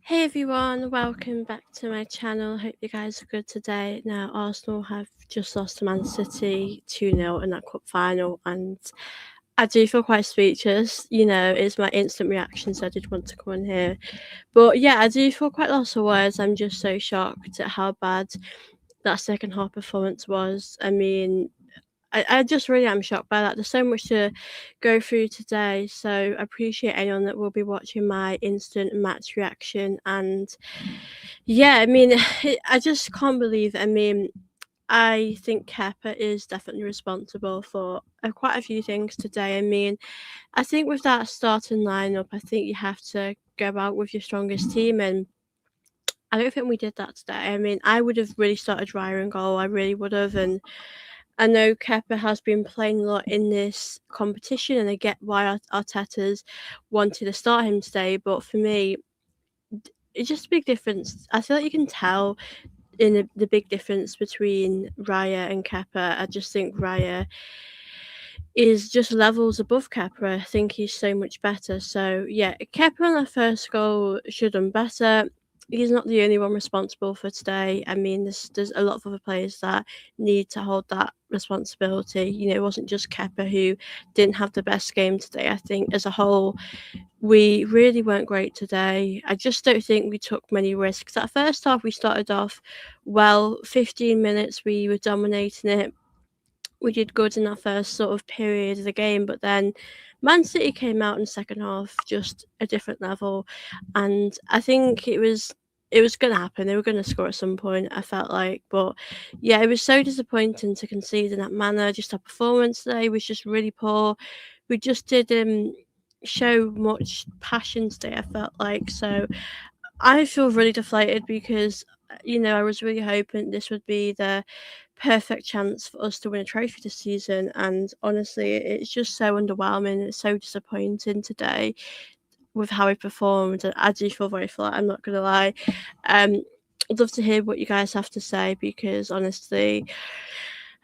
Hey everyone, welcome back to my channel. Hope you guys are good today. Now, Arsenal have just lost to Man City 2-0 in that cup final, and I do feel quite speechless. It's my instant reaction, so I did want to come on here. But yeah, I do feel quite lost for words. I'm just so shocked at how bad that second half performance was. I just really am shocked by that. There's so much to go through today, so I appreciate anyone that will be watching my instant match reaction. And yeah, I just can't believe it. I think Kepa is definitely responsible for quite a few things today. I think with that starting lineup, I think you have to go out with your strongest team, and I don't think we did that today. I would have really started Raya in goal. I really would have, and I know Kepa has been playing a lot in this competition, and I get why Arteta's wanted to start him today. But for me, it's just a big difference. I feel like you can tell in the big difference between Raya and Kepa. I just think Raya is just levels above Kepa. I think he's so much better. So yeah, Kepa on that first goal should have done better. He's not the only one responsible for today. There's a lot of other players that need to hold that responsibility. It wasn't just Kepa who didn't have the best game today. I think as a whole, we really weren't great today. I just don't think we took many risks. That first half, we started off well. 15 minutes, we were dominating it. We did good in that first sort of period of the game, but then Man City came out in the second half just a different level, and I think it was going to happen. They were going to score at some point, I felt like. But yeah, it was so disappointing to concede in that manner. Just our performance today was just really poor. We just didn't show much passion today, I felt like. So I feel really deflated because, I was really hoping this would be the perfect chance for us to win a trophy this season. And honestly, it's just so underwhelming. It's so disappointing today with how we performed. And I do feel very flat, I'm not going to lie. I'd love to hear what you guys have to say because honestly,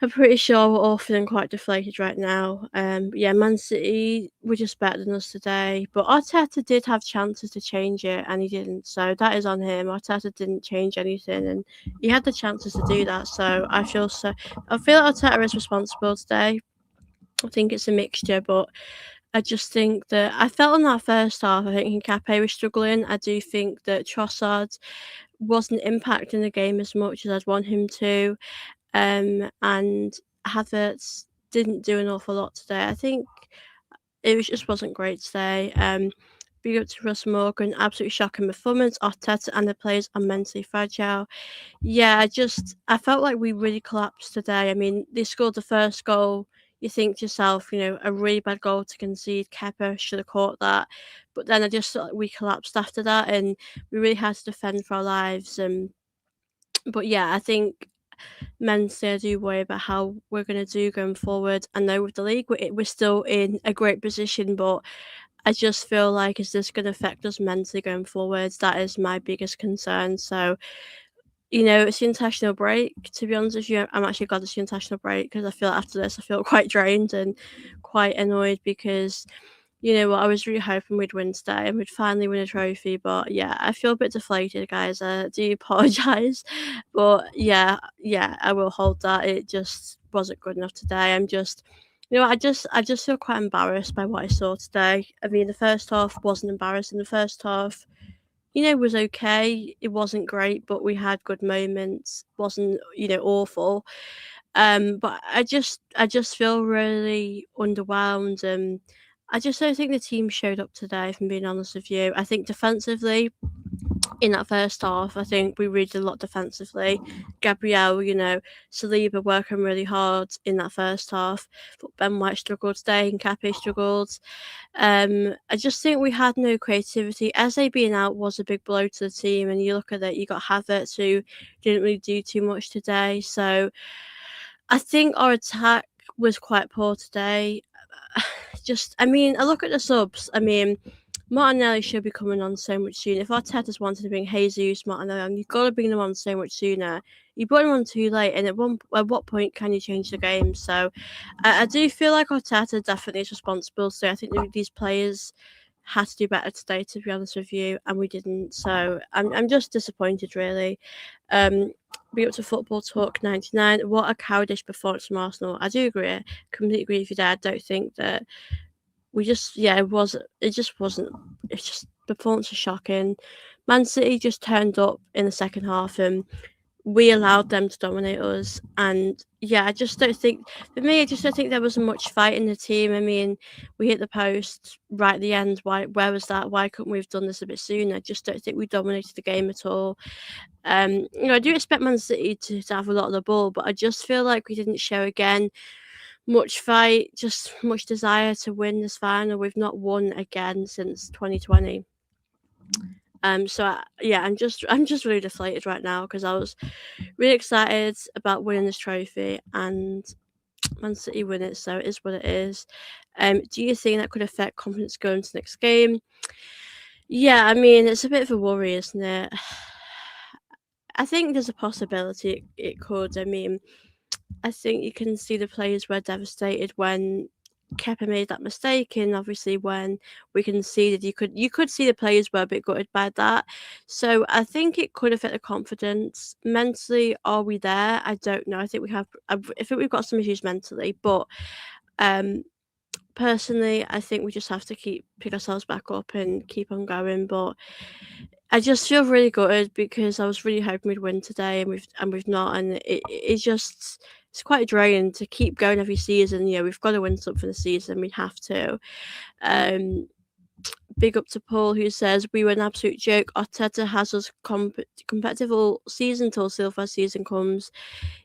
I'm pretty sure we're all feeling quite deflated right now. But yeah, Man City were just better than us today. But Arteta did have chances to change it and he didn't. So that is on him. Arteta didn't change anything and he had the chances to do that. So I feel like Arteta is responsible today. I think it's a mixture, but I just think that I felt in that first half, I think Nkape was struggling. I do think that Trossard wasn't impacting the game as much as I'd want him to. And Havertz didn't do an awful lot today. I think just wasn't great today. Big up to Russ Morgan, absolutely shocking performance. Arteta and the players are mentally fragile. Yeah, I felt like we really collapsed today. They scored the first goal. You think to yourself, a really bad goal to concede. Kepa should have caught that, but then I just thought we collapsed after that, and we really had to defend for our lives. But yeah, I think mentally, I do worry about how we're going to do going forward. I know with the league, we're still in a great position, but I just feel like is this going to affect us mentally going forwards? That is my biggest concern. So, it's the international break. To be honest with you, I'm actually glad it's the international break because I feel after this, I feel quite drained and quite annoyed because you know what? I was really hoping we'd win today and we'd finally win a trophy. But yeah, I feel a bit deflated, guys. I do apologise. But yeah, I will hold that. It just wasn't good enough today. I just feel quite embarrassed by what I saw today. The first half wasn't embarrassing. The first half, was okay. It wasn't great, but we had good moments. Wasn't, awful. But I just feel really underwhelmed. I just don't think the team showed up today, if I'm being honest with you. I think defensively, in that first half, I think we really did a lot defensively. Gabriel, Saliba working really hard in that first half. But Ben White struggled today and Cape struggled. I just think we had no creativity. Eze being out was a big blow to the team, and you look at it, you got Havertz who didn't really do too much today. So I think our attack was quite poor today. I look at the subs. Martinelli should be coming on so much sooner. If Arteta's wanted to bring Jesus, Martinelli on, you've got to bring them on so much sooner. You brought him on too late, and at what point can you change the game? So I do feel like Arteta definitely is responsible. So I think these players had to do better today, to be honest with you, and we didn't. So I'm just disappointed, really. Be up to Football Talk 99. What a cowardice performance from Arsenal. I do agree, completely agree with you there. I don't think that we just, yeah, it just wasn't, it's just, performance was shocking. Man City just turned up in the second half and we allowed them to dominate us. And yeah, I just don't think, for me, I just don't think there was much fight in the team. I mean, we hit the post right at the end. Where was that? Why couldn't we have done this a bit sooner? I just don't think we dominated the game at all. I do expect Man City to have a lot of the ball, but I just feel like we didn't show again much fight, just much desire to win this final. We've not won again since 2020. Yeah, I'm just really deflated right now because I was really excited about winning this trophy and Man City win it, so it is what it is. Do you think that could affect confidence going to the next game? Yeah, I mean it's a bit of a worry, isn't it? I think there's a possibility it could. I mean, I think you can see the players were devastated when Kepa made that mistake, and obviously when we conceded, you could see the players were a bit gutted by that. So I think it could affect the confidence. Mentally, are we there? I don't know. I think I think we've got some issues mentally, but um, personally, I think we just have to pick ourselves back up and keep on going. But I just feel really gutted because I was really hoping we'd win today, and we've not, and it's just it's quite draining to keep going every season. Yeah, we've got to win something this season. We have to. Um, Big up to Paul who says we were an absolute joke. Arteta has us competitive all season till Silver season comes.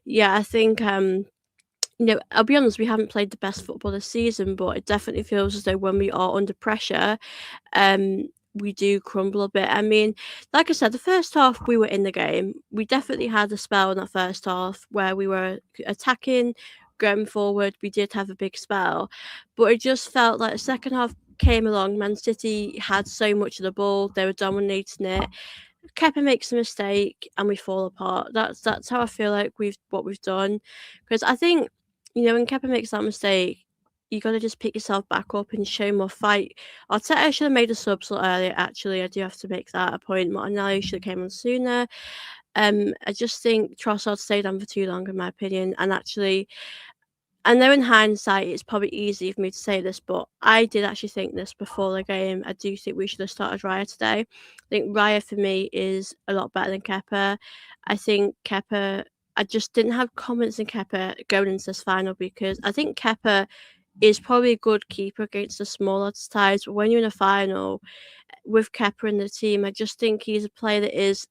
Yeah, I think I'll be honest, we haven't played the best football this season, but it definitely feels as though when we are under pressure, um, we do crumble a bit. I mean, like I said, the first half we were in the game. We definitely had a spell in that first half where we were attacking, going forward. We did have a big spell, but it just felt like the second half came along. Man City had so much of the ball; they were dominating it. Kepa makes a mistake and we fall apart. That's how I feel like we've done. Because I think, when Kepa makes that mistake, you got to just pick yourself back up and show more fight. Arteta should have made a sub slot earlier. Actually, I do have to make that a point. Martinelli should have came on sooner. I just think Trossard stayed on for too long, in my opinion. And actually, I know in hindsight it's probably easy for me to say this, but I did actually think this before the game. I do think we should have started Raya today. I think Raya for me is a lot better than Kepa. I think Kepa, I just didn't have confidence in Kepa going into this final because I think Kepa is probably a good keeper against the smaller sides. But when you're in a final with Kepa in the team, I just think he's a player that is.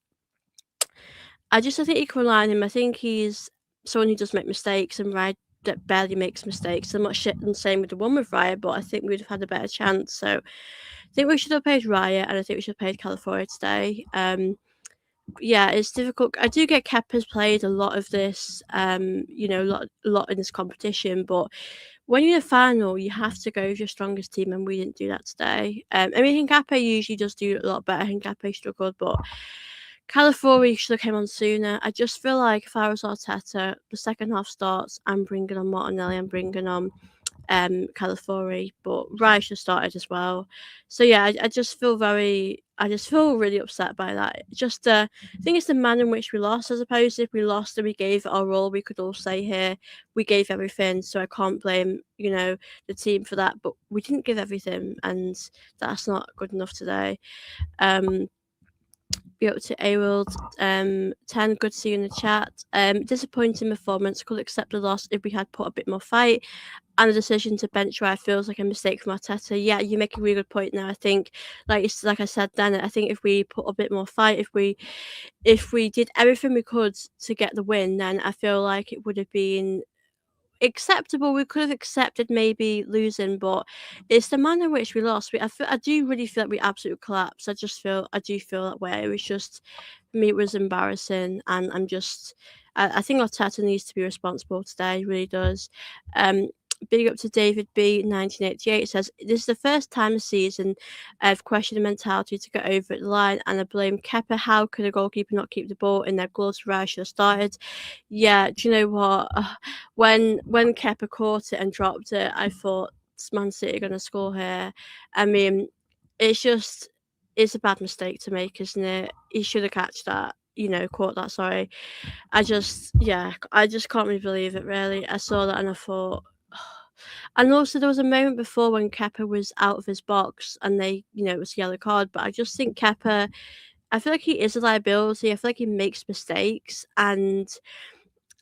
I think you can rely on him. I think he's someone who does make mistakes and Raya that barely makes mistakes. I'm not the same with the one with Raya, but I think we'd have had a better chance. So I think we should have played Raya, and I think we should have played California today. Yeah, it's difficult. I do get Kepa's played a lot of this, a lot in this competition, but when you're in a final, you have to go with your strongest team, and we didn't do that today. I mean, Hincapié usually does do a lot better. Hincapié struggled, but California should have came on sooner. I just feel like if I was Arteta, the second half starts, I'm bringing on Martinelli, I'm bringing on California, but Raya should have started as well. So yeah, I just feel really upset by that. Just I think it's the manner in which we lost, as opposed to if we lost and we gave it our all, we could all say here we gave everything. So I can't blame the team for that, but we didn't give everything, and that's not good enough today. Be up to A World 10. Good to see you in the chat. Disappointing performance. Could accept the loss if we had put a bit more fight. And the decision to bench Raya feels like a mistake from Arteta. Yeah, you make a really good point now. I think, like I said then, I think if we put a bit more fight, if we did everything we could to get the win, then I feel like it would have been acceptable. We could have accepted maybe losing, but it's the manner in which we lost. I do really feel like we absolutely collapsed. I do feel that way. It was just, for me, it was embarrassing, and I think Arteta needs to be responsible today. He really does. Big up to David B 1988 says this is the first time this season I've questioned the mentality to get over the line, and I blame Kepa. How could a goalkeeper not keep the ball in their gloves? Raya should have started. Yeah, do you know what? When Kepa caught it and dropped it, I thought Man City are going to score here. I mean, it's just it's a bad mistake to make, isn't it? He should have catched that, caught that. Sorry, I just can't really believe it. Really, I saw that and I thought. And also, there was a moment before when Kepa was out of his box and it was a yellow card. But I just think Kepa, I feel like he is a liability. I feel like he makes mistakes, and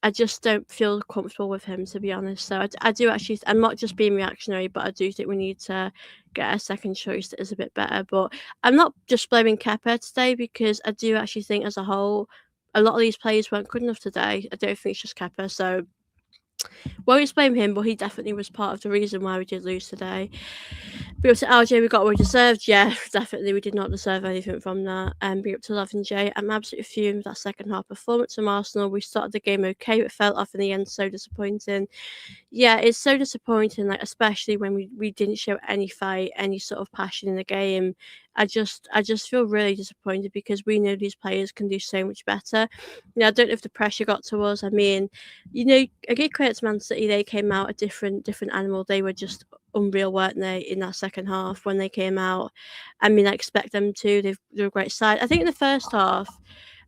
I just don't feel comfortable with him, to be honest. So I do actually, I'm not just being reactionary, but I do think we need to get a second choice that is a bit better. But I'm not just blaming Kepa today, because I do actually think as a whole, a lot of these players weren't good enough today. I don't think it's just Kepa. So won't blame him, but he definitely was part of the reason why we did lose today. Big up to LJ, we got what we deserved. Yeah, definitely, we did not deserve anything from that. Big up to 11J. I'm absolutely fuming with that second half performance from Arsenal. We started the game okay, but fell off in the end. So disappointing. Yeah, it's so disappointing, like especially when we didn't show any fight, any sort of passion in the game. I just feel really disappointed, because we know these players can do so much better. I don't know if the pressure got to us. I mean, I give credit to Man City, they came out a different animal. They were just unreal, weren't they, in that second half when they came out? I mean, I expect them to. They're a great side. I think in the first half,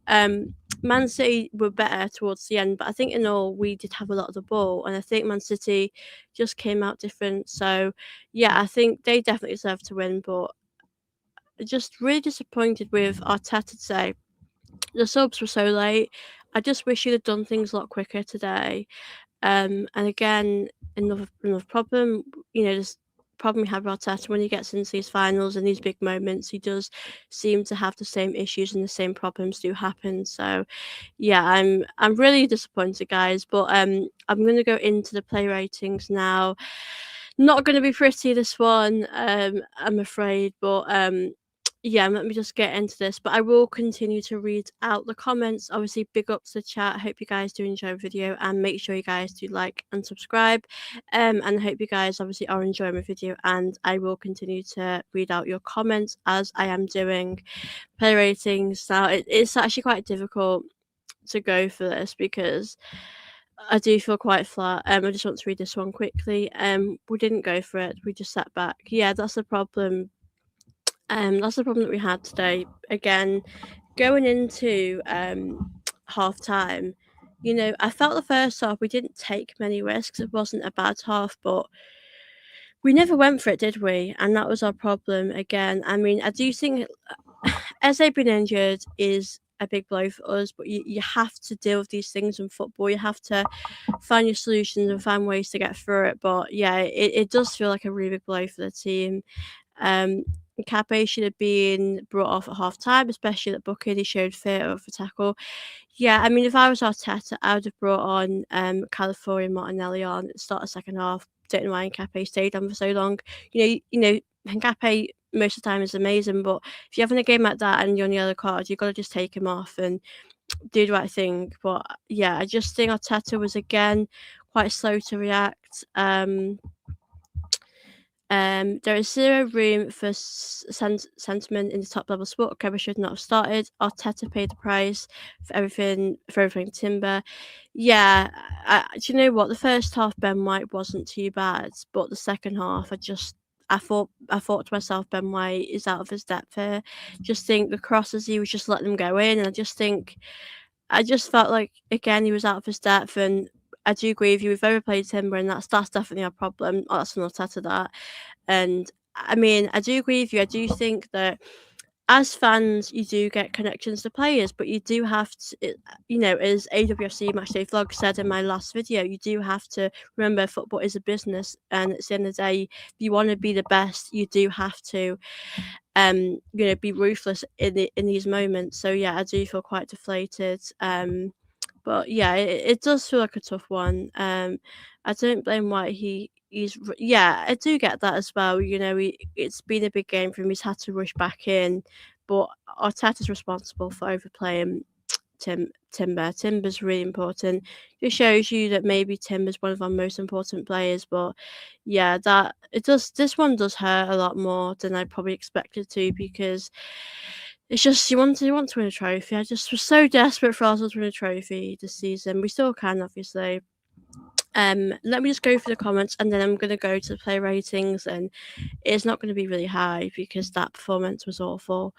Man City were better towards the end, but I think in all we did have a lot of the ball, and I think Man City just came out different. So yeah, I think they definitely deserve to win, but just really disappointed with Arteta today. The subs were so late. I just wish he'd have done things a lot quicker today. And again, another problem, this problem we have with Arteta when he gets into these finals and these big moments, he does seem to have the same issues and the same problems do happen. So yeah, I'm really disappointed, guys. But I'm gonna go into the play ratings now. Not gonna be pretty, this one, I'm afraid, but yeah, let me just get into this. But I will continue to read out the comments. Obviously, big up to the chat. I hope you guys do enjoy the video, and make sure you guys do like and subscribe. And I hope you guys obviously are enjoying my video, and I will continue to read out your comments as I am doing play ratings. Now it's actually quite difficult to go for this, because I do feel quite flat. I just want to read this one quickly. We didn't go for it. We just sat back. Yeah, that's the problem. That's the problem that we had today. Again, going into half time, I felt the first half we didn't take many risks. It wasn't a bad half, but we never went for it, did we? And that was our problem again. I mean, I do think Eze being injured is a big blow for us, but you have to deal with these things in football. You have to find your solutions and find ways to get through it. But yeah, it does feel like a really big blow for the team. Cape should have been brought off at half time, especially that Booker, he showed fear of a tackle. Yeah, I mean, if I was Arteta, I would have brought on California and Martinelli on at the start of second half. Don't know why Cape stayed on for so long. Cape most of the time is amazing, but if you're having a game like that and you're on the other card, you've got to just take him off and do the right thing. But yeah, I just think Arteta was again quite slow to react. There is zero room for sentiment in the top level sport. Kepa should not have started. Arteta paid the price for everything Timber. Yeah, do you know what? The first half Ben White wasn't too bad, but the second half, I thought to myself, Ben White is out of his depth here. Just think the crosses, he was just letting them go in, and I just felt like again he was out of his depth. And I do agree with you. We've overplayed Timber, and that's definitely a problem. Oh, that's an Arteta that. And I mean, I do agree with you. I do think that as fans, you do get connections to players, but you do have to, as AWFC Matchday Vlog said in my last video, you do have to remember football is a business, and at the end of the day, if you want to be the best, you do have to, be ruthless in these moments. So yeah, I do feel quite deflated. But yeah, it does feel like a tough one. I don't blame White. Yeah, I do get that as well. It's been a big game for him. He's had to rush back in, but Arteta's responsible for overplaying Timber. Timber's really important. It shows you that maybe Timber's one of our most important players. But yeah, that it does. This one does hurt a lot more than I probably expected to, because it's just you want to win a trophy. I just was so desperate for Arsenal to win a trophy this season. We still can, obviously. Let me just go through the comments, and then I'm going to go to the player ratings, and it's not going to be really high because that performance was awful.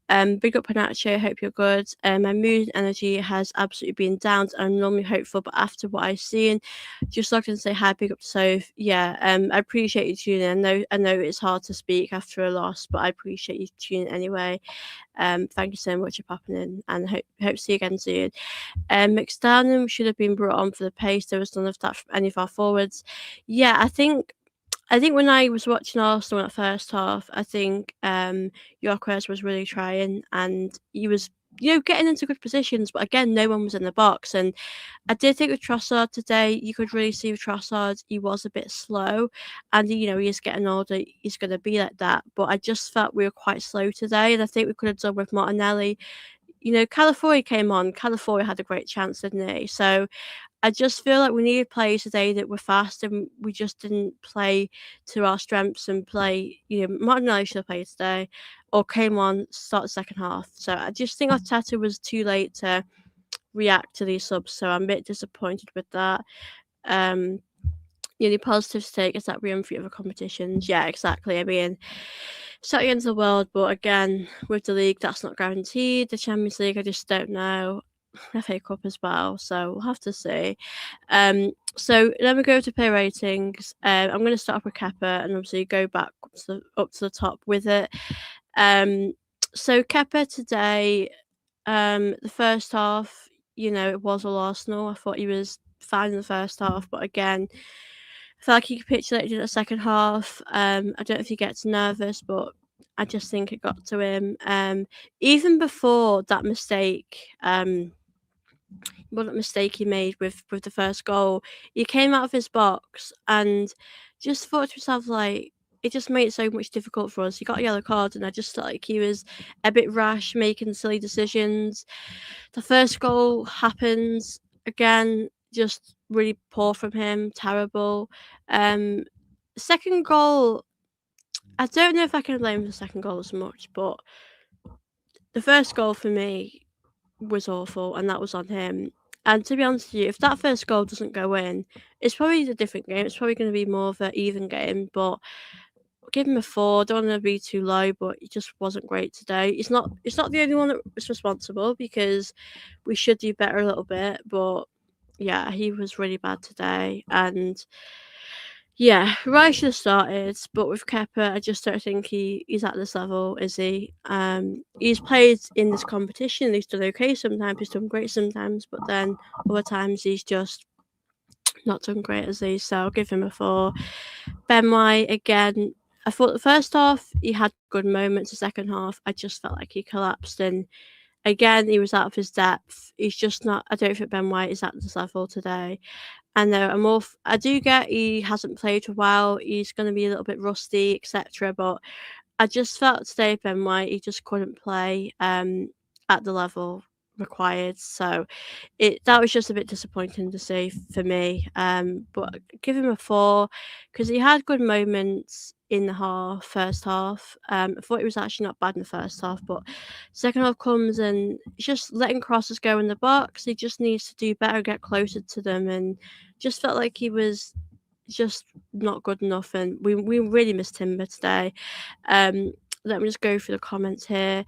Big up Panacho, hope you're good. My mood and energy has absolutely been down. I'm normally hopeful, but after what I've seen, just logged in and say hi, big up to Soph. Yeah, I appreciate you tuning in. I know it's hard to speak after a loss, but I appreciate you tuning in anyway. Thank you so much for popping in, and hope to see you again soon. McStanham should have been brought on for the pace. There was none of that from any of our forwards. Yeah, I think when I was watching Arsenal in that first half, I think Gyökeres was really trying, and he was, getting into good positions, but again, no one was in the box. And I did think with Trossard today, you could really see with Trossard, he was a bit slow, and he is getting older, he's going to be like that. But I just felt we were quite slow today, and I think we could have done with Martinelli. Calafiori came on. Calafiori had a great chance, didn't he? So I just feel like we needed players today that were fast, and we just didn't play to our strengths and play. Martinelli should have played today, or came on start the second half. So I just think Arteta was too late to react to these subs. So I'm a bit disappointed with that. The positive to take is that we're in three other competitions. Yeah, exactly. I mean, it's not the end of the world, but again, with the league, that's not guaranteed. The Champions League, I just don't know. FA Cup as well, so we'll have to see. So let me go to player ratings. I'm going to start off with Kepa and obviously go back up to the top with it. So Kepa today, the first half, it was all Arsenal. I thought he was fine in the first half, but again, I feel like he capitulated in the second half. I don't know if he gets nervous, but I just think it got to him. Even before that mistake, he made with the first goal, he came out of his box and just thought to himself, like, it just made it so much difficult for us. He got a yellow card, and I just felt like he was a bit rash, making silly decisions. The first goal happens again, just really poor from him, terrible. Second goal, I don't know if I can blame the second goal as much, but the first goal for me was awful, and that was on him. And to be honest with you, if that first goal doesn't go in, it's probably a different game. It's probably going to be more of an even game, but give him a 4. Don't want to be too low, but he just wasn't great today. It's not the only one that was responsible, because we should do better a little bit, but yeah, he was really bad today. And yeah, Rice should have started, but with Kepa, I just don't think he's at this level, is he? He's played in this competition, he's done okay sometimes, he's done great sometimes, but then other times he's just not done great, as he. So I'll give him a 4. Ben White, again, I thought the first half he had good moments, the second half I just felt like he collapsed, and again he was out of his depth. He's just not. I don't think Ben White is at this level today. I know I do get he hasn't played for a while. He's going to be a little bit rusty, etc. But I just felt today Ben White, he just couldn't play at the level required. So that was just a bit disappointing to see for me. But give him a 4, because he had good moments in the first half. I thought he was actually not bad in the first half, but second half comes and just letting crosses go in the box. He just needs to do better, get closer to them, and just felt like he was just not good enough. And we really missed Timber today. Let me just go through the comments here.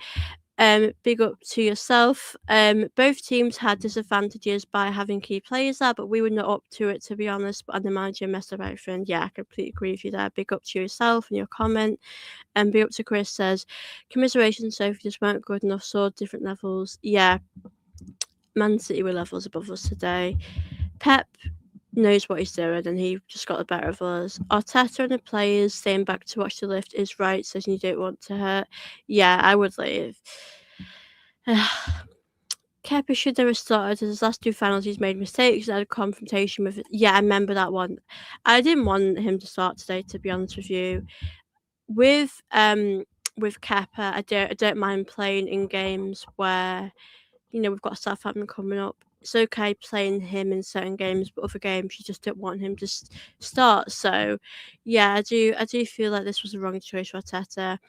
Big up to yourself. Both teams had disadvantages by having key players there, but we were not up to it, to be honest. But the manager messed up everything. Yeah, I completely agree with you there. Big up to yourself and your comment. And big up to Chris says, commiserations, Sophie, just weren't good enough, saw different levels. Yeah, Man City were levels above us today. Pep knows what he's doing, and he just got the better of us. Arteta and the players staying back to watch the lift is right, says you don't want to hurt. Yeah, I would leave. Kepa should have started. His last 2 finals, he's made mistakes. He had a confrontation with. Yeah, I remember that one. I didn't want him to start today, to be honest with you. With Kepa, I don't mind playing in games where we've got Southampton coming up. It's okay playing him in certain games, but other games you just don't want him to start. So yeah, I do feel like this was the wrong choice for Arteta.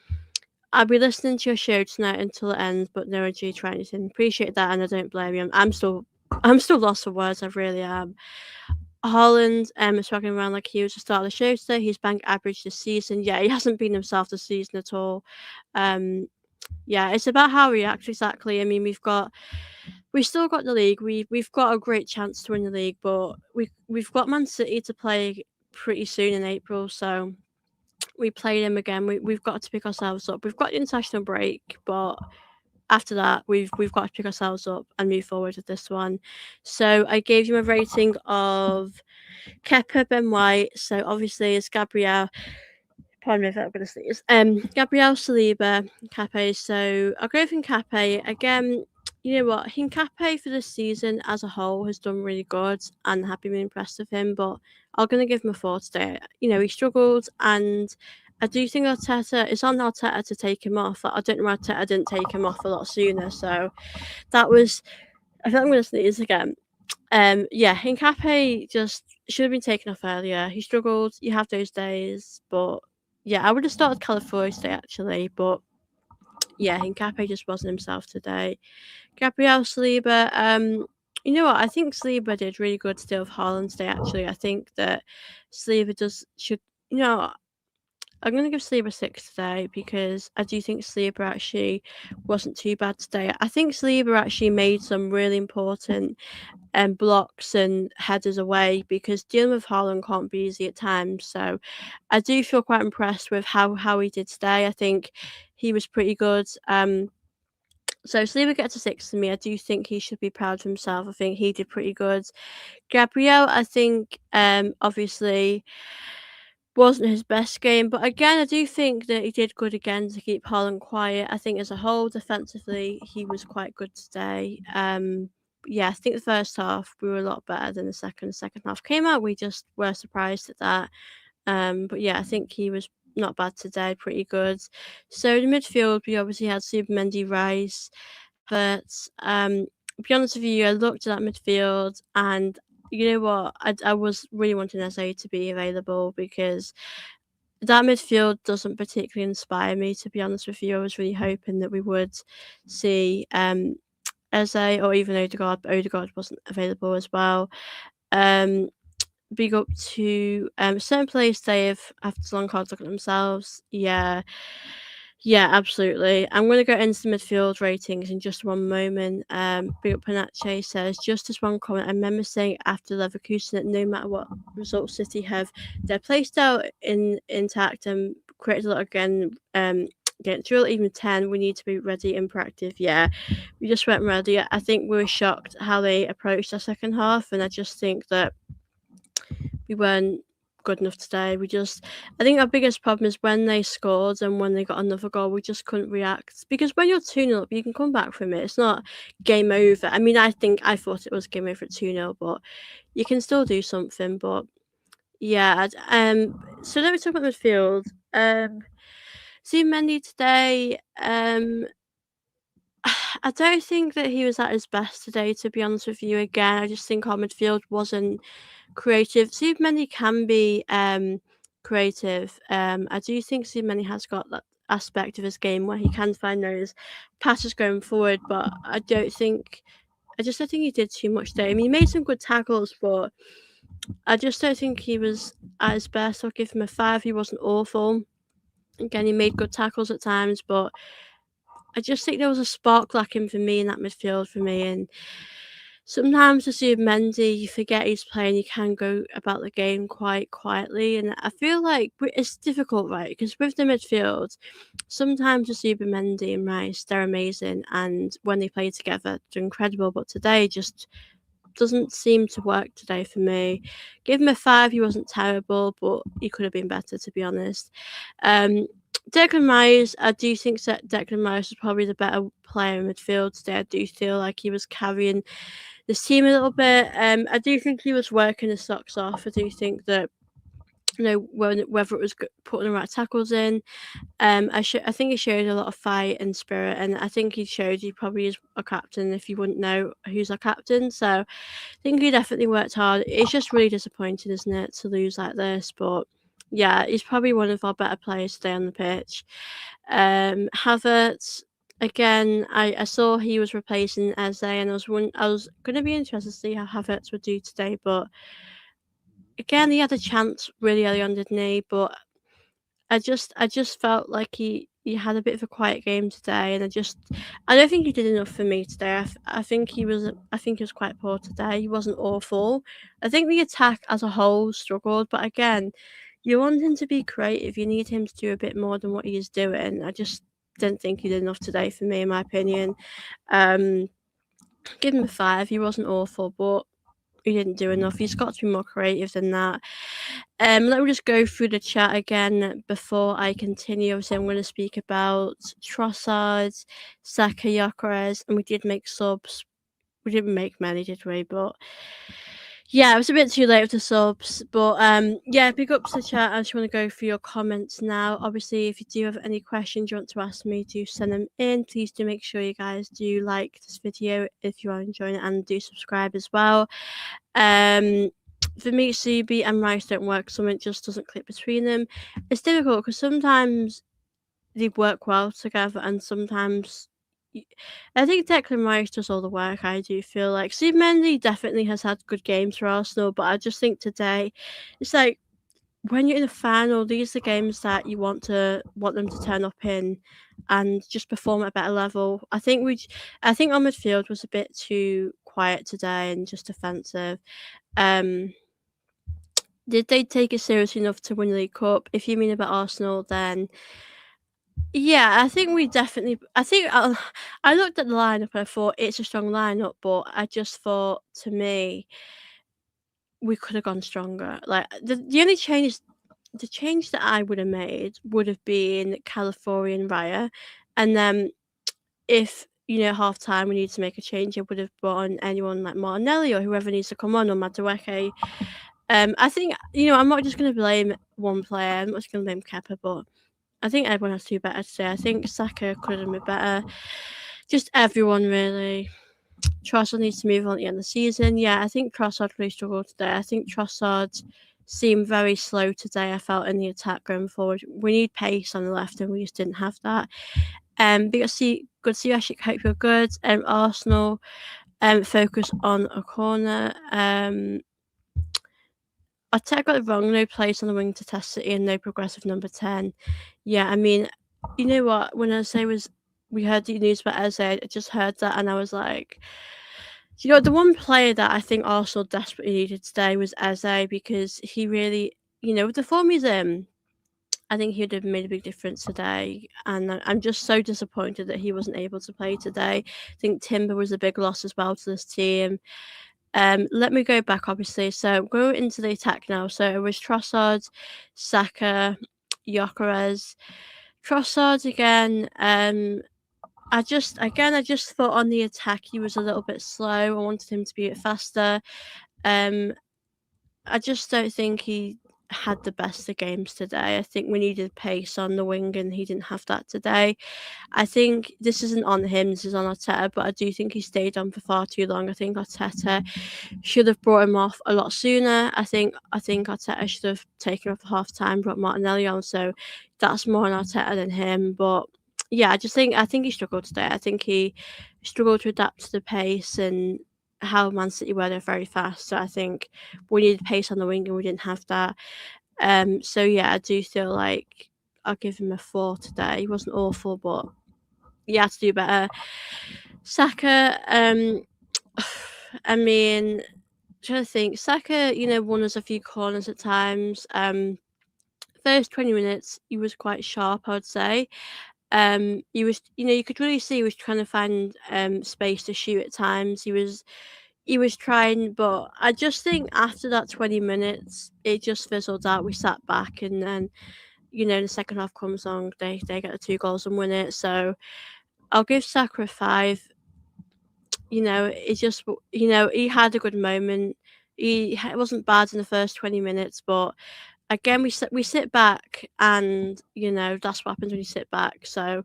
I'll be listening to your show tonight until it ends, but no energy trying anything. Appreciate that, and I don't blame you. I'm still lost for words. I really am. Haaland is swaggering around like he was the star of the show today. He's bank average this season. Yeah, he hasn't been himself this season at all. Yeah, it's about how we react exactly. I mean, we've still got the league. We've got a great chance to win the league, but we've got Man City to play pretty soon in April, so we play them again. We've got to pick ourselves up. We've got the international break, but after that, we've got to pick ourselves up and move forward with this one. So I gave you a rating of Kepa, Ben White. So obviously it's Gabriel. Pardon me if I'm going to sneeze. Gabriel, Saliba, Cape. So I'll go with Hincapié again. You know what? Hincapié for this season as a whole has done really good, and have been really impressed with him. But I'm going to give him a 4 today. You know, he struggled, and I do think it's on Arteta to take him off. I don't know why Arteta didn't take him off a lot sooner. So that was. I feel like I'm going to sneeze again. Yeah, Hincapié just should have been taken off earlier. He struggled. You have those days, but yeah, I would have started Calafiori today actually, but yeah, Hincapié just wasn't himself today. Gabriel Saliba, you know what? I think Saliba did really good still with Haaland today. Actually, I think that Saliba should. You know, I'm going to give Saliba 6 today because I do think Saliba actually wasn't too bad today. I think Saliba actually made some really important blocks and headers away, because dealing with Haaland can't be easy at times. So I do feel quite impressed with how he did today. I think he was pretty good. So Saliba gets a 6 to me. I do think he should be proud of himself. I think he did pretty good. Gabriel, I think obviously wasn't his best game, but again, I do think that he did good again to keep Haaland quiet. I think as a whole, defensively, he was quite good today. Yeah, I think the first half we were a lot better than the second. The second half came out, we just were surprised at that. But yeah, I think he was not bad today, pretty good. So in the midfield, we obviously had Mendy, Rice, but to be honest with you, I looked at that midfield, and you know what? I was really wanting Eze to be available, because that midfield doesn't particularly inspire me, to be honest with you. I was really hoping that we would see Eze or even Odegaard, but Odegaard wasn't available as well. Big up to certain players they have long cards look at themselves. Yeah, absolutely. I'm going to go into the midfield ratings in just one moment. Big up Panache says, just as one comment, I remember saying after Leverkusen that no matter what results City have, their play style intact and created a lot again. Getting through even 10, we need to be ready and proactive. Yeah, we just weren't ready. I think we were shocked how they approached our second half, and I just think that we weren't good enough today. I think our biggest problem is when they scored and when they got another goal, we just couldn't react. Because when you're 2-0 up, you can come back from it. It's not game over. I mean, I thought it was game over at 2-0, but you can still do something. But yeah, so let me talk about midfield. Mendy today, I don't think that he was at his best today, to be honest with you. Again, I just think our midfield wasn't creative. Many can be creative. I do think Many has got that aspect of his game where he can find those passes going forward, but I don't think I think he did too much today. I mean, he made some good tackles, but I just don't think he was at his best. I'll give him a 5. He wasn't awful. Again, he made good tackles at times, but I just think there was a spark lacking for me in that midfield for me. And sometimes to see Mendy, you forget he's playing. You can go about the game quite quietly, and I feel like it's difficult, right? Because with the midfield, sometimes to see Mendy and Rice, they're amazing, and when they play together, they're incredible. But today, just doesn't seem to work today for me. Give him a 5. He wasn't terrible, but he could have been better, to be honest. Declan Rice, I do think that Declan Rice was probably the better player in midfield today. I do feel like he was carrying this team a little bit. I do think he was working his socks off. I do think that, you know, whether it was putting the right tackles in, I think he showed a lot of fight and spirit, and I think he showed he probably is a captain if you wouldn't know who's our captain. So I think he definitely worked hard. It's just really disappointing, isn't it, to lose like this? But yeah, he's probably one of our better players today on the pitch. Havertz, again, I saw he was replacing Eze, and I was going to be interested to see how Havertz would do today, but again, he had a chance really early on, didn't he? But I just felt like he had a bit of a quiet game today, and I don't think he did enough for me today. I think he was quite poor today. He wasn't awful. I think the attack as a whole struggled, but again, you want him to be creative. You need him to do a bit more than what he is doing. I just didn't think he did enough today for me, in my opinion. Um, give him a 5. He wasn't awful, but he didn't do enough. He's got to be more creative than that. Let me just go through the chat again before I continue. Obviously, I'm going to speak about Trossard, Saka, Gyökeres, and we did make subs. We didn't make many, did we? But yeah, it was a bit too late with the subs. But yeah, big up to the chat. I just want to go through your comments now. Obviously, if you do have any questions you want to ask me, do send them in. Please do make sure you guys do like this video if you are enjoying it, and do subscribe as well. For me, Subi and Rice don't work. Something just doesn't click between them. It's difficult because sometimes they work well together, and sometimes I think Declan Rice does all the work. I do feel like Steve Mendy definitely has had good games for Arsenal, but I just think today it's like when you're in a final, these are games that you want them to turn up in and just perform at a better level. I think our midfield was a bit too quiet today and just defensive. Um, did they take it seriously enough to win the League Cup? If you mean about Arsenal, then yeah, I think we definitely. I looked at the lineup and I thought it's a strong lineup, but I just thought to me we could have gone stronger. Like the change that I would have made would have been California and Raya, and then if half time we need to make a change, I would have brought on anyone like Martinelli or whoever needs to come on, or Madueke. I think I'm not just going to blame one player. I'm not just going to blame Kepa, but I think everyone has to do better today. I think Saka could have been better. Just everyone really. Trossard needs to move on at the end of the season. Yeah, I think Trossard really struggled today. I think Trossard seemed very slow today. I felt in the attack going forward. We need pace on the left, and we just didn't have that. But good to see you, Ashik. Hope you're good. Arsenal focus on a corner. Arteta got it wrong. No place on the wing to test City and no progressive number 10. Yeah, I mean, you know what? When I say we heard the news about Eze, I just heard that and I was like, the one player that I think Arsenal desperately needed today was Eze, because he really, with the form he's in, I think he would have made a big difference today. And I'm just so disappointed that he wasn't able to play today. I think Timber was a big loss as well to this team. Let me go back, obviously. So go into the attack now. So it was Trossard, Saka, Gyökeres. Trossard again. I just thought on the attack he was a little bit slow. I wanted him to be a bit faster. I just don't think he had the best of games today. I think we needed pace on the wing, and he didn't have that today. I think this isn't on him, this is on Arteta, but I do think he stayed on for far too long. I think Arteta should have brought him off a lot sooner. I think Arteta should have taken off at half time, brought Martinelli on, so that's more on Arteta than him. But yeah, I think he struggled today. I think he struggled to adapt to the pace and how Man City were. They're very fast, so I think we needed pace on the wing and we didn't have that. So yeah, I do feel like I'll give him a 4 today. He wasn't awful, but he had to do better. Saka, I mean, trying to think. Saka, won us a few corners at times. First 20 minutes, he was quite sharp, I would say. He was, you could really see he was trying to find space to shoot at times. He was trying, but I just think after that 20 minutes, it just fizzled out. We sat back, and then the second half comes on. They get the 2 goals and win it. So I'll give Saka a 5. It's just he had a good moment. It wasn't bad in the first 20 minutes, but again we sit back, and that's what happens when you sit back. So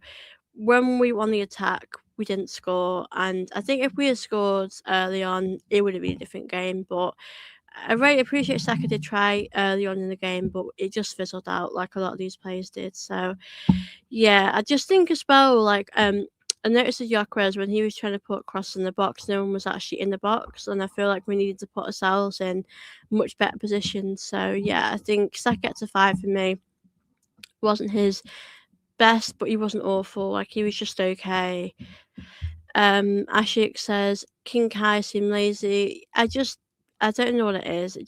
when we won the attack, we didn't score, and I think if we had scored early on, it would have been a different game. But I really appreciate Saka did try early on in the game, but it just fizzled out like a lot of these players did. So yeah, I just think as well, like I noticed with Gyökeres when he was trying to put a cross in the box, no one was actually in the box, and I feel like we needed to put ourselves in much better positions. So yeah, I think Saka gets a 5 for me. Wasn't his best, but he wasn't awful. Like, he was just okay. Ashik says King Kai seemed lazy. I don't know what it is.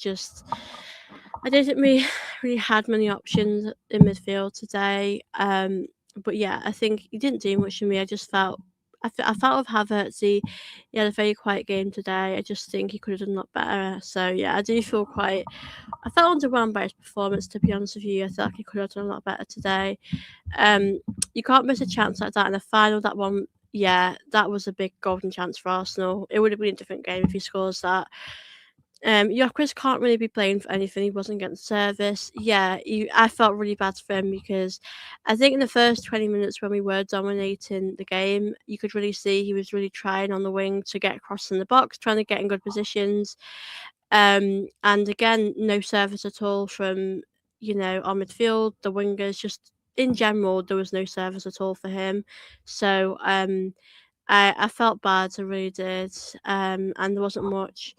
I don't think we really had many options in midfield today. But yeah, I think he didn't do much for me. I just felt I felt with Havertz, he had a very quiet game today. I just think he could have done a lot better. So yeah, I do feel quite. I felt underwhelmed by his performance. To be honest with you, I feel like he could have done a lot better today. You can't miss a chance like that in the final. That one, yeah, that was a big golden chance for Arsenal. It would have been a different game if he scores that. Gyökeres can't really be blamed for anything. He wasn't getting service. Yeah, I felt really bad for him because I think in the first 20 minutes when we were dominating the game, you could really see he was really trying on the wing to get across in the box, trying to get in good positions. And again, no service at all from, our midfield, the wingers, just in general, there was no service at all for him. So I felt bad, I really did. And there wasn't much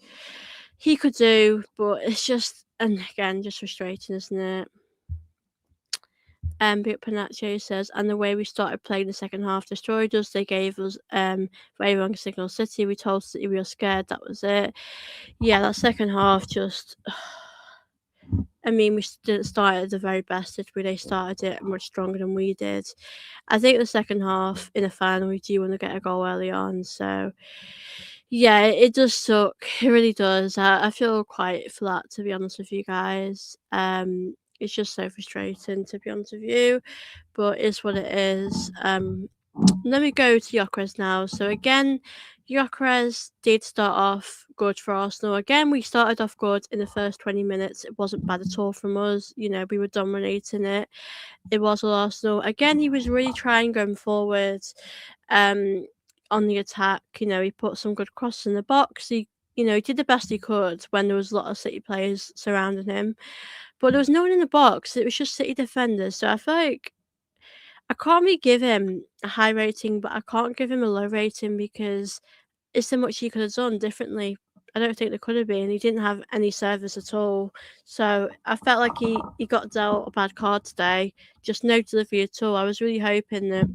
he could do, but it's just, and again, just frustrating, isn't it? But Panaccio says, and the way we started playing the second half destroyed us. They gave us very wrong signal City. We told City we were scared. That was it. Yeah, that second half just. I mean, we didn't start at the very best, did we? They started it much stronger than we did. I think the second half in the final, we do want to get a goal early on. So, yeah, it does suck. It really does. I feel quite flat, to be honest with you guys. It's just so frustrating, to be honest with you, but it's what it is. Let me go to Gyökeres now. So again, Gyökeres did start off good for Arsenal. Again, we started off good in the first 20 minutes. It wasn't bad at all from us. We were dominating it. It was all Arsenal. Again, he was really trying going forward on the attack. He put some good crosses in the box. He did the best he could when there was a lot of City players surrounding him. But there was no one in the box. It was just City defenders. So I feel like I can't really give him a high rating, but I can't give him a low rating because it's so much he could have done differently. I don't think there could have been. He didn't have any service at all. So I felt like he got dealt a bad card today. Just no delivery at all. I was really hoping that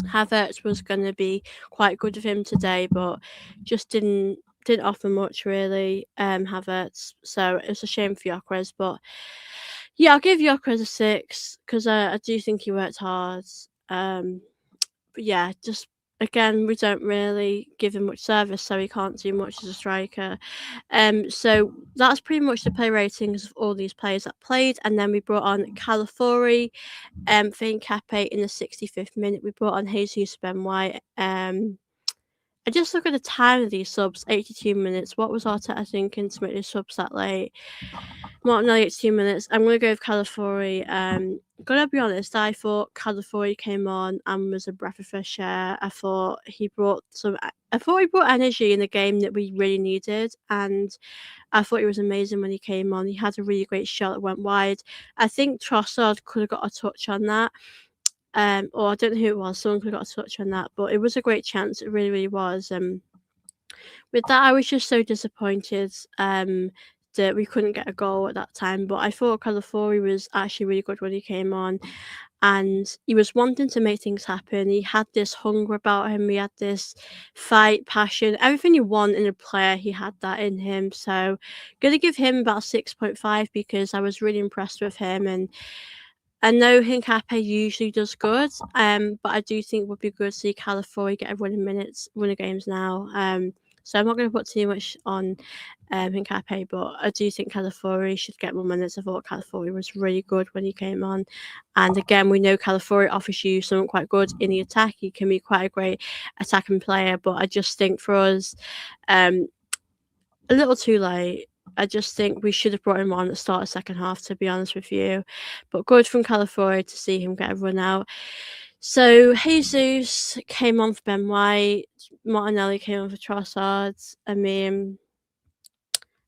Havertz was going to be quite good with him today, but just didn't offer much really, Havertz. So it was a shame for Gyökeres, but yeah, I'll give Gyökeres a 6 because I do think he worked hard. But yeah, just again, we don't really give him much service, so he can't do much as a striker. So that's pretty much the play ratings of all these players that played, and then we brought on Calafiori, for Nkape in the 65th minute. We brought on Jesus Ben White. I just look at the time of these subs, 82 minutes. What was Arteta thinking to make these subs that late? Martinelli 82 minutes. I'm going to go with Calafiori. Gotta be honest, I thought Calafiori came on and was a breath of fresh air. I thought he brought energy in the game that we really needed, and I thought he was amazing when he came on. He had a really great shot that went wide. I think Trossard could have got a touch on that. Or I don't know who it was. Someone could have got a touch on that, but it was a great chance. It really, really was. With that, I was just so disappointed that we couldn't get a goal at that time. But I thought Calafiori was actually really good when he came on, and he was wanting to make things happen. He had this hunger about him. He had this fight, passion, everything you want in a player. He had that in him. So, gonna give him about 6.5 because I was really impressed with him. And I know Hincapié usually does good, but I do think it would be good to see Calafiori get a running games now. So I'm not going to put too much on Hincapié, but I do think Calafiori should get more minutes. I thought Calafiori was really good when he came on. And again, we know Calafiori offers you something quite good in the attack. He can be quite a great attacking player, but I just think for us, a little too late. I just think we should have brought him on at the start of second half, to be honest with you. But good from Calafiori to see him get a run out. So Jesus came on for Ben White. Martinelli came on for Trossard. I mean,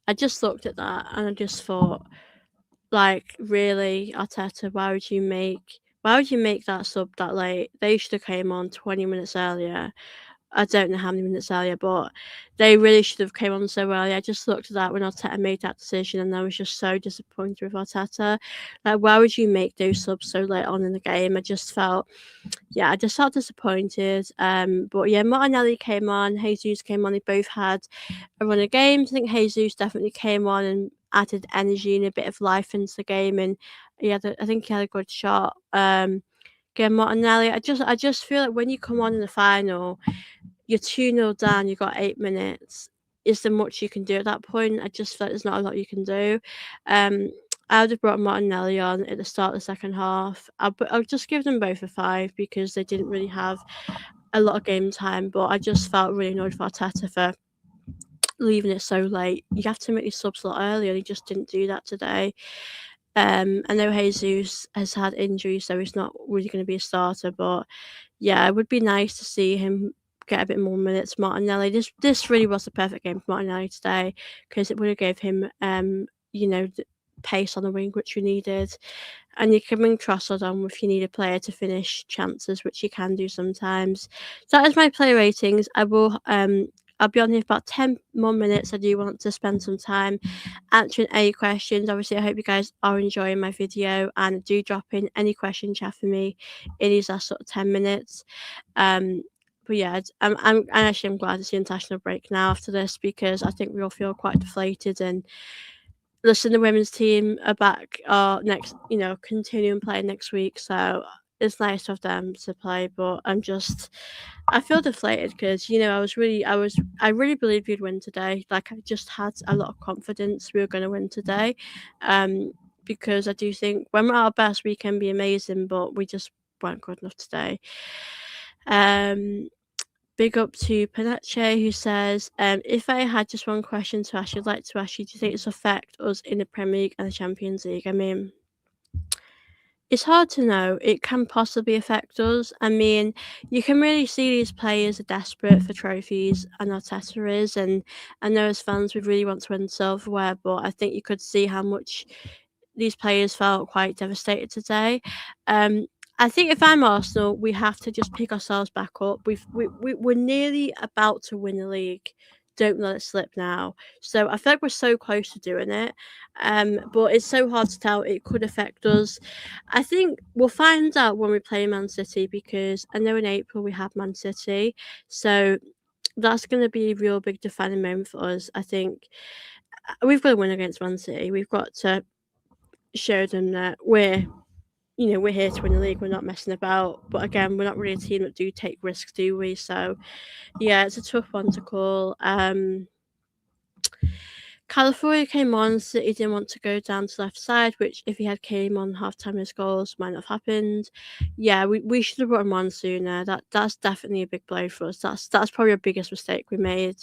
I just looked at that and I just thought, like, really, Arteta, why would you make why would you make that sub that late? They should have came on 20 minutes earlier. I don't know how many minutes earlier, but they really should have came on so early. I just looked at that when Arteta made that decision, and I was just so disappointed with Arteta. Like, why would you make those subs so late on in the game? I just felt disappointed. But yeah, Martinelli came on, Jesus came on. They both had a run of games. I think Jesus definitely came on and added energy and a bit of life into the game, and I think he had a good shot. Again, Martinelli, I just feel like when you come on in the final, you're 2-0 down, you've got 8 minutes. Is there much you can do at that point? I just feel like there's not a lot you can do. Um, I would have brought Martinelli on at the start of the second half. I'll just give them both a 5 because they didn't really have a lot of game time, but I just felt really annoyed with Arteta for leaving it so late. You have to make your subs a lot earlier. He just didn't do that today. I know Jesus has had injuries, so he's not really going to be a starter, but yeah, it would be nice to see him get a bit more minutes. Martinelli, this really was the perfect game for Martinelli today because it would have gave him, pace on the wing which we needed, and you can bring Trossard on if you need a player to finish chances, which you can do sometimes. So that is my player ratings. I'll be on here for about 10 more minutes. I do want to spend some time answering any questions. Obviously, I hope you guys are enjoying my video, and do drop in any question chat for me in these last sort of 10 minutes. But yeah, I'm glad it's the international break now after this, because I think we all feel quite deflated, and listen, the women's team are back next, continuing playing next week, so it's nice of them to play, but I feel deflated because I really believed we'd win today. Like, I just had a lot of confidence we were going to win today, because I do think when we're at our best we can be amazing, but we just weren't good enough today. Big up to Panache, who says, if I had just one question to ask, I'd like to ask you, do you think this will affect us in the Premier League and the Champions League? I mean, it's hard to know. It can possibly affect us. I mean, you can really see these players are desperate for trophies, and Arteta is. And I know as fans, we really want to win silverware, but I think you could see how much these players felt quite devastated today. I think if I'm Arsenal, we have to just pick ourselves back up. We're nearly about to win the league. Don't let it slip now. So I feel like we're so close to doing it. But it's so hard to tell. It could affect us. I think we'll find out when we play Man City, because I know in April we have Man City. So that's going to be a real big defining moment for us. I think we've got to win against Man City. We've got to show them that we're here to win the league. We're not messing about. But again, we're not really a team that do take risks, do we? So yeah, it's a tough one to call. California came on, City didn't want to go down to left side, which if he had came on half-time his goals might not have happened. Yeah, we should have brought him on sooner. That's definitely a big blow for us. That's probably our biggest mistake we made.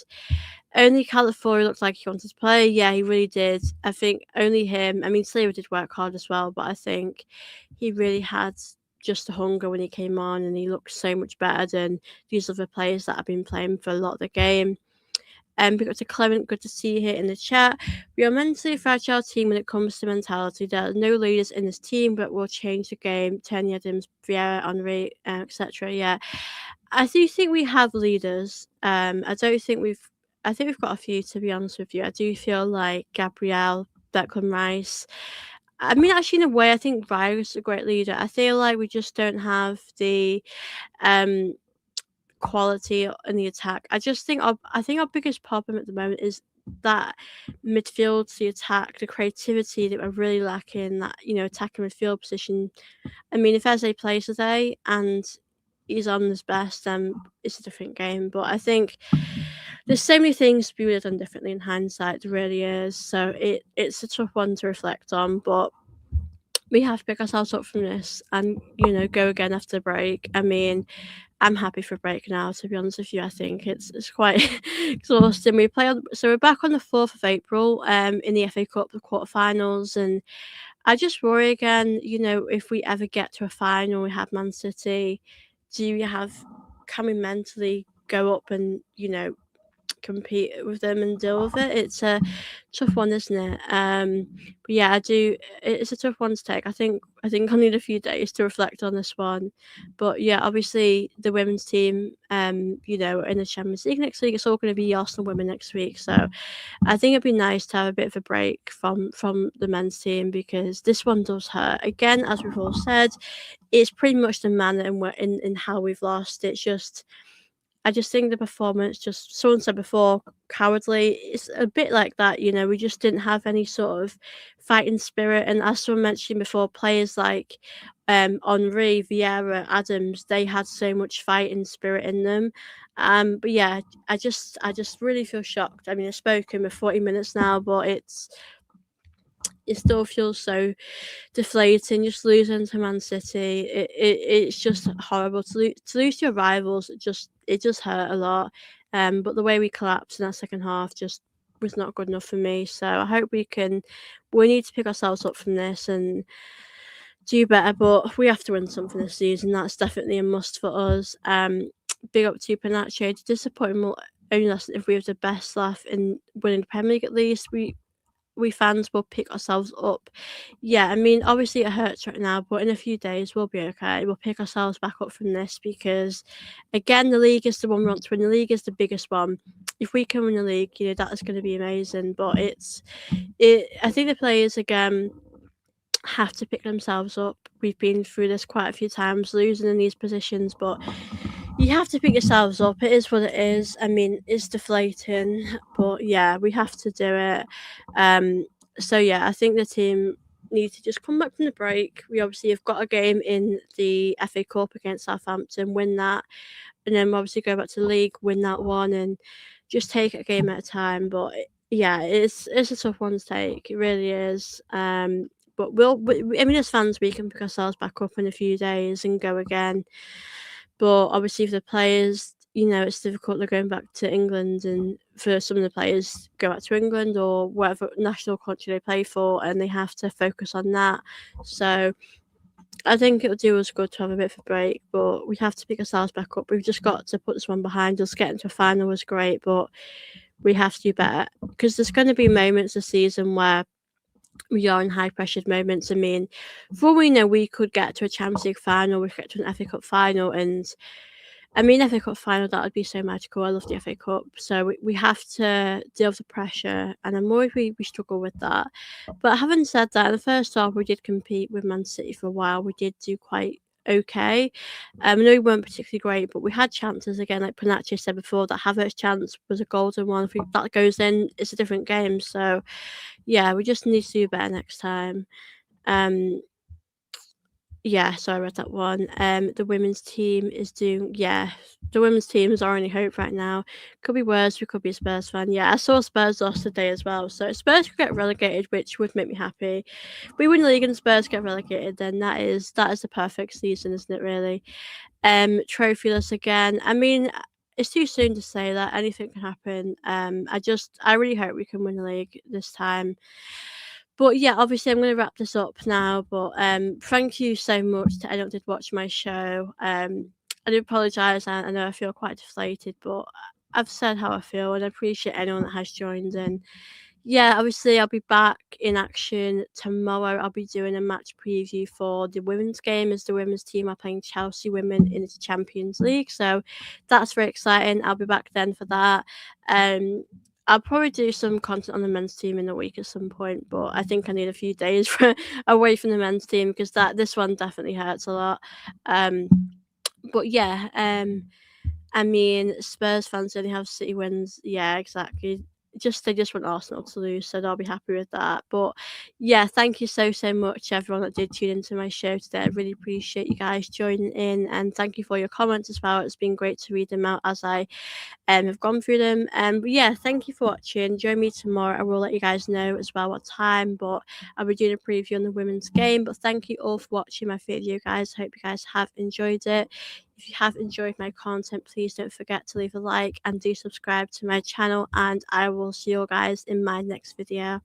Only California looked like he wanted to play. Yeah, he really did. I think only him. I mean, Slater did work hard as well, but I think he really had just the hunger when he came on, and he looked so much better than these other players that have been playing for a lot of the game. We got to Clement, good to see you here in the chat. We are a mentally fragile team when it comes to mentality. There are no leaders in this team, but we'll change the game. Tony Adams, Vieira, Henry, etc. Yeah, I do think we have leaders. I think we've got a few, to be honest with you. I do feel like Gabrielle, Declan Rice. I mean, actually, in a way, I think Ryer's a great leader. I feel like we just don't have the um quality in the attack. I think our biggest problem at the moment is that midfield, the attack, the creativity that we're really lacking. That attacking midfield position. I mean, if Eze plays today and he's on his best, then it's a different game. But I think there's so many things we would have done differently in hindsight. There really is. So it's a tough one to reflect on, but we have to pick ourselves up from this and go again after the break. I mean, I'm happy for a break now, to be honest with you. I think it's quite exhausting. So we're back on the 4th of April in the FA Cup, the quarterfinals, and I just worry again, if we ever get to a final, we have Man City, can we mentally go up and, compete with them and deal with it. It's a tough one, isn't it? But yeah, I do. It's a tough one to take. I think I need a few days to reflect on this one. But yeah, obviously the women's team, in the Champions League next week, it's all going to be Arsenal women next week. So I think it'd be nice to have a bit of a break from the men's team because this one does hurt. Again, as we've all said, it's pretty much the manner in how we've lost. I just think the performance, just someone said before, cowardly. It's a bit like that, we just didn't have any sort of fighting spirit. And as someone mentioned before, players like Henri, Vieira, Adams, they had so much fighting spirit in them. But yeah, I just really feel shocked. I mean, I've spoken for 40 minutes now, but it still feels so deflating. Just losing to Man City, it's just horrible to lose to your rivals. It just hurt a lot. But the way we collapsed in that second half just was not good enough for me. So I hope we need to pick ourselves up from this and do better. But we have to win something this season. That's definitely a must for us. Big up to Panache. Disappointing will only last if we have the best laugh in winning the Premier League at least. We fans will pick ourselves up. Yeah, I mean, obviously it hurts right now, but in a few days we'll be okay. We'll pick ourselves back up from this because, again, the league is the one we want to win. The league is the biggest one. If we can win the league, that is going to be amazing. But I think the players again have to pick themselves up. We've been through this quite a few times, losing in these positions, but you have to pick yourselves up. It is what it is. I mean, it's deflating, but yeah, we have to do it. So yeah, I think the team need to just come back from the break. We obviously have got a game in the FA Cup against Southampton, win that, and then obviously go back to the league, win that one, and just take it a game at a time. But yeah, it's a tough one to take. It really is. But I mean, as fans, we can pick ourselves back up in a few days and go again. But obviously, for the players, it's difficult. They're going back to England, and for some of the players, go back to England or whatever national country they play for, and they have to focus on that. So I think it'll do us good to have a bit of a break, but we have to pick ourselves back up. We've just got to put this one behind us. Getting to a final was great, but we have to do better because there's going to be moments this season where we are in high pressured moments. I mean, for all we know, we could get to a Champions League final, we could get to an FA Cup final, and I mean, FA Cup final, that would be so magical. I love the FA Cup. So we have to deal with the pressure, and I'm worried we struggle with that. But having said that, in the first half, we did compete with Man City for a while. We did do quite okay. I know we weren't particularly great, but we had chances again. Like Panache said before, that Havertz chance was a golden one. If that goes in, it's a different game. So yeah, we just need to do better next time. Yeah, so I read that one. The women's team is doing, yeah, the women's team is our only hope right now. Could be worse. We could be a Spurs fan. Yeah, I saw Spurs lost today as well. So if Spurs could get relegated, which would make me happy. We win the league and Spurs get relegated, then that is the perfect season, isn't it? Really. Trophyless again. I mean, it's too soon to say that anything can happen. I really hope we can win the league this time. But yeah, obviously I'm going to wrap this up now. But thank you so much to anyone that did watch my show. I do apologise. I know I feel quite deflated, but I've said how I feel, and I appreciate anyone that has joined. And yeah, obviously I'll be back in action tomorrow. I'll be doing a match preview for the women's game as the women's team are playing Chelsea women in the Champions League. So that's very exciting. I'll be back then for that. I'll probably do some content on the men's team in a week at some point, but I think I need a few days away from the men's team because this one definitely hurts a lot. But yeah, I mean, Spurs fans only have City wins. Yeah, exactly. They just want Arsenal to lose, so they'll be happy with that. But yeah, thank you so much, everyone that did tune into my show today. I really appreciate you guys joining in, and thank you for your comments as well. It's been great to read them out as I have gone through them. But yeah, thank you for watching. Join me tomorrow. I will let you guys know as well what time, but I'll be doing a preview on the women's game. But thank you all for watching my video, guys. Hope you guys have enjoyed it. If you have enjoyed my content, please don't forget to leave a like and do subscribe to my channel, and I will see you guys in my next video.